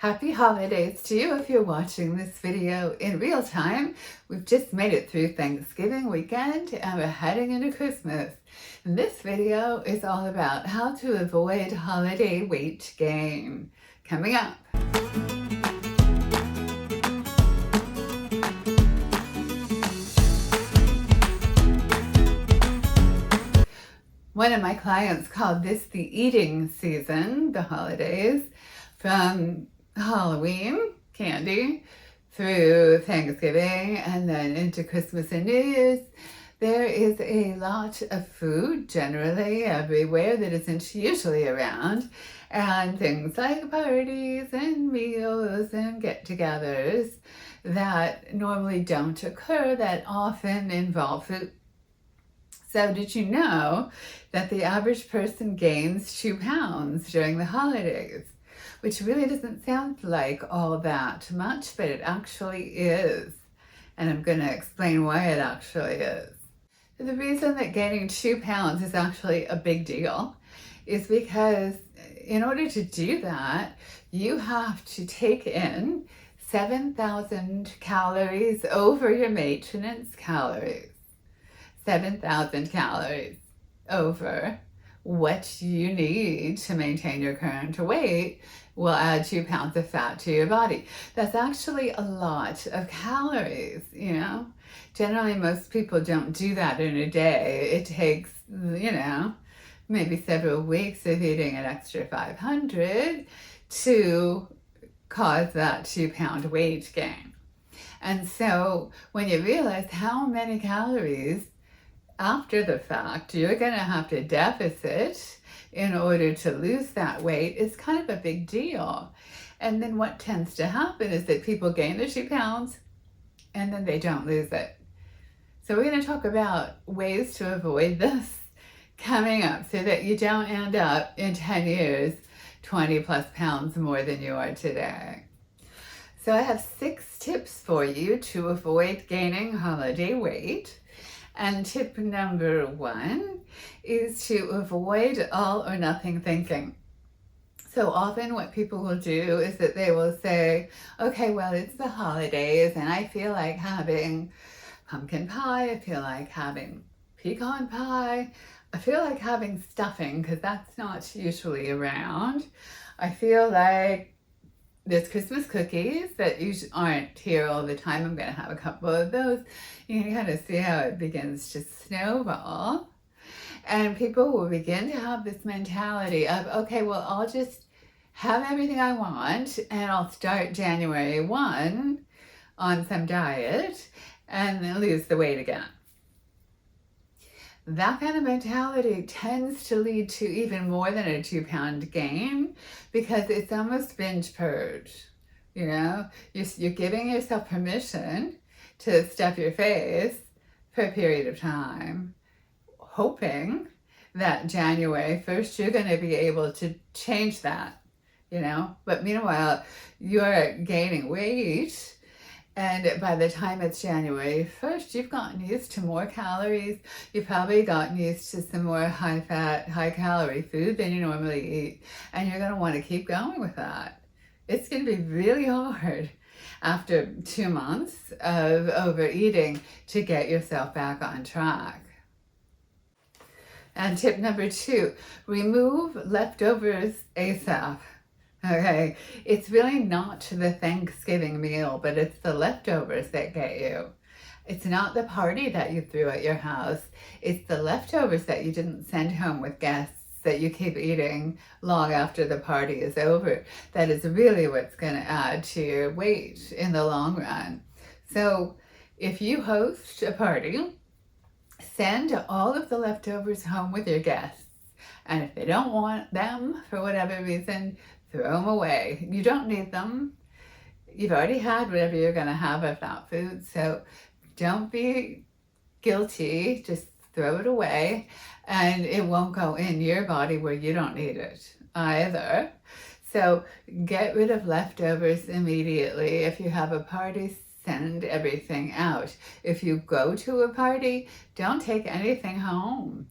Happy holidays to you if you're watching this video in real time. We've just made it through Thanksgiving weekend and we're heading into Christmas. And this video is all about how to avoid holiday weight gain. Coming up. One of my clients called this the eating season, the holidays, from Halloween candy through Thanksgiving and then into Christmas and New Year's. There is a lot of food generally everywhere that isn't usually around, and things like parties and meals and get-togethers that normally don't occur that often involve food. So did you know that the average person gains 2 pounds during the holidays? Which really doesn't sound like all that much, but it actually is. And I'm going to explain why it actually is. The reason that gaining 2 pounds is actually a big deal is because in order to do that, you have to take in 7,000 calories over your maintenance calories. 7,000 calories over what you need to maintain your current weight will add 2 pounds of fat to your body. That's actually a lot of calories, you know. Generally, most people don't do that in a day. It takes, you know, maybe several weeks of eating an extra 500 to cause that 2 pound weight gain. And so when you realize how many calories after the fact you're going to have to deficit in order to lose that weight, is kind of a big deal. And then what tends to happen is that people gain the 2 pounds and then they don't lose it. So we're going to talk about ways to avoid this coming up so that you don't end up in 10 years 20 plus pounds more than you are today. So I have 6 tips for you to avoid gaining holiday weight. And tip number 1 is to avoid all or nothing thinking. So often what people will do is that they will say, okay, well, it's the holidays and I feel like having pumpkin pie, I feel like having pecan pie, I feel like having stuffing because that's not usually around. I feel like there's Christmas cookies that usually aren't here all the time. I'm going to have a couple of those. You can kind of see how it begins to snowball. And people will begin to have this mentality of, okay, well, I'll just have everything I want and I'll start January 1 on some diet and then lose the weight again. That kind of mentality tends to lead to even more than a 2 pound gain because it's almost binge purge. You know, you're giving yourself permission to stuff your face for a period of time, hoping that January 1st you're going to be able to change that, you know. But meanwhile, you're gaining weight. And by the time it's January 1st, you've gotten used to more calories. You've probably gotten used to some more high-fat, high-calorie food than you normally eat. And you're going to want to keep going with that. It's going to be really hard after 2 months of overeating to get yourself back on track. And tip number 2, remove leftovers ASAP. Okay, it's really not the Thanksgiving meal, but it's the leftovers that get you. It's not the party that you threw at your house. It's the leftovers that you didn't send home with guests that you keep eating long after the party is over. That is really what's going to add to your weight in the long run. So if you host a party, send all of the leftovers home with your guests. And if they don't want them for whatever reason, throw them away. You don't need them. You've already had whatever you're going to have of that food. So don't be guilty. Just throw it away. And it won't go in your body where you don't need it either. So get rid of leftovers immediately. If you have a party, send everything out. If you go to a party, don't take anything home.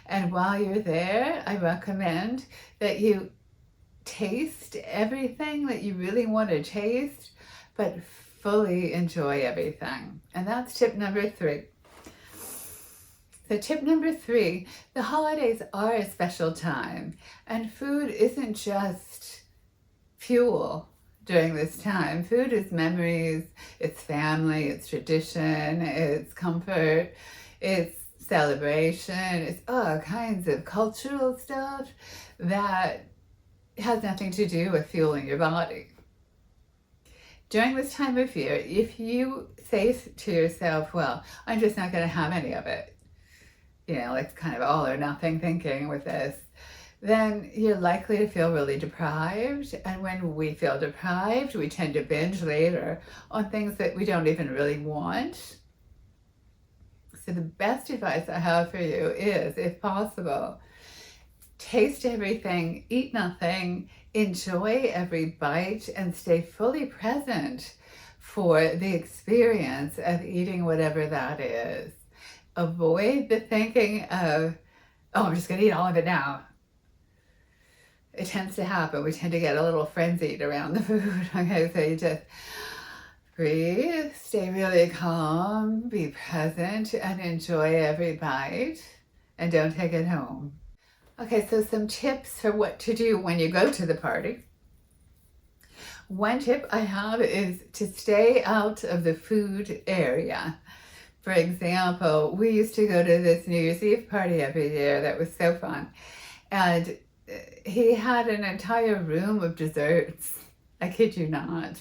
And while you're there, I recommend that you taste everything that you really want to taste, but fully enjoy everything. And that's tip number 3. So tip number 3, the holidays are a special time, and food isn't just fuel during this time. Food is memories, it's family, it's tradition, it's comfort, it's celebration, it's all kinds of cultural stuff that has nothing to do with fueling your body. During this time of year, if you say to yourself, well, I'm just not going to have any of it, like kind of all or nothing thinking with this, then you're likely to feel really deprived. And when we feel deprived, we tend to binge later on things that we don't even really want. So the best advice I have for you is, if possible, taste everything, eat nothing, enjoy every bite, and stay fully present for the experience of eating whatever that is. Avoid the thinking of, oh, I'm just going to eat all of it now. It tends to happen. We tend to get a little frenzied around the food. Okay, so you just breathe, stay really calm, be present, and enjoy every bite, and don't take it home. Okay, so some tips for what to do when you go to the party. One tip I have is to stay out of the food area. For example, we used to go to this New Year's Eve party every year that was so fun. And he had an entire room of desserts. I kid you not.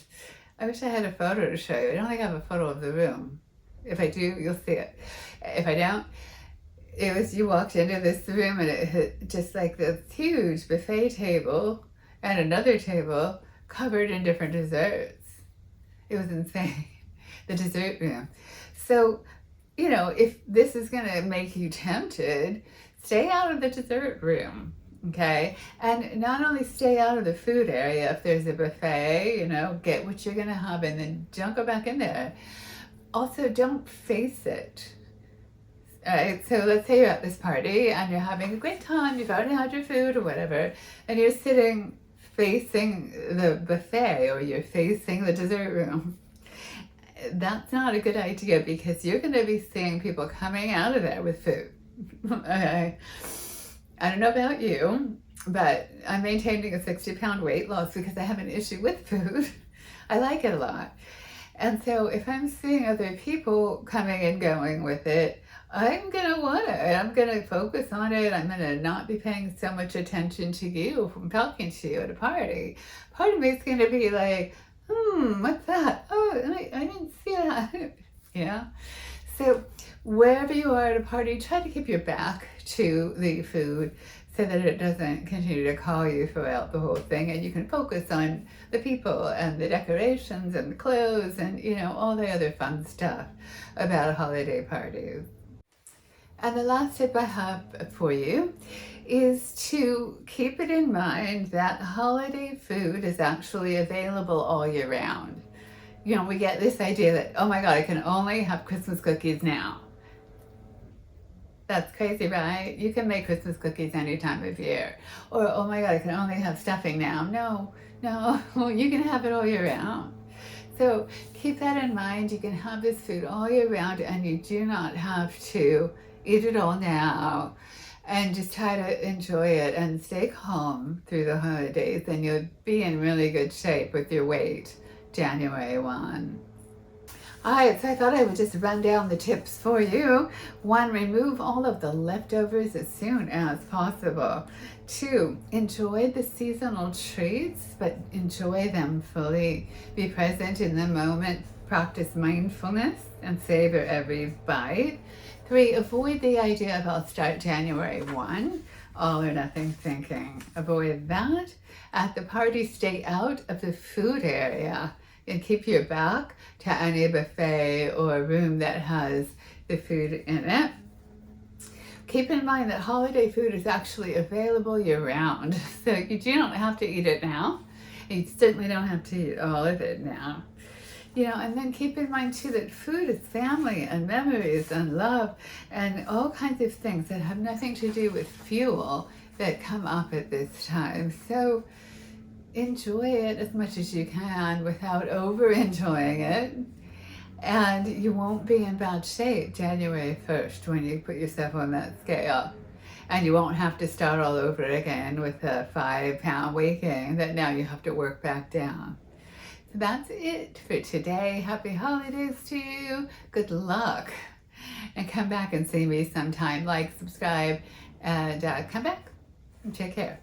I wish I had a photo to show you. I don't think I have a photo of the room. If I do, you'll see it. If I don't, it was, you walked into this room and it had just like this huge buffet table and another table covered in different desserts. It was insane. The dessert room. So, if this is going to make you tempted, stay out of the dessert room, okay? And not only stay out of the food area, if there's a buffet, get what you're going to have and then don't go back in there. Also, don't face it. All right, so let's say you're at this party and you're having a great time, you've already had your food or whatever, and you're sitting facing the buffet or you're facing the dessert room. That's not a good idea because you're going to be seeing people coming out of there with food. Okay. I don't know about you, but I'm maintaining a 60-pound weight loss because I have an issue with food. I like it a lot. And so if I'm seeing other people coming and going with it, I'm going to want it. I'm going to focus on it. I'm going to not be paying so much attention to you from talking to you at a party. Part of me is going to be like, what's that? Oh, I didn't see that. So wherever you are at a party, try to keep your back to the food so that it doesn't continue to call you throughout the whole thing, and you can focus on the people and the decorations and the clothes and all the other fun stuff about holiday parties. And the last tip I have for you is to keep it in mind that holiday food is actually available all year round. We get this idea that, oh my God, I can only have Christmas cookies now. That's crazy, right? You can make Christmas cookies any time of year. Or, oh my God, I can only have stuffing now. No, you can have it all year round. So keep that in mind. You can have this food all year round and you do not have to eat it all now. And just try to enjoy it and stay calm through the holidays, and you'll be in really good shape with your weight January 1. All right, so I thought I would just run down the tips for you. 1, remove all of the leftovers as soon as possible. 2, enjoy the seasonal treats, but enjoy them fully. Be present in the moment, practice mindfulness, and savor every bite. 3, avoid the idea of I'll start January 1, all or nothing thinking. Avoid that. At the party, stay out of the food area and keep your back to any buffet or room that has the food in it. Keep in mind that holiday food is actually available year-round, so you don't have to eat it now. You certainly don't have to eat all of it now. And then keep in mind too that food is family and memories and love and all kinds of things that have nothing to do with fuel that come up at this time. So enjoy it as much as you can without over enjoying it. And you won't be in bad shape January 1st when you put yourself on that scale. And you won't have to start all over again with a 5-pound weight gain that now you have to work back down. So that's it for today. Happy holidays to you. Good luck. And come back and see me sometime. Like, subscribe, and come back. Take care.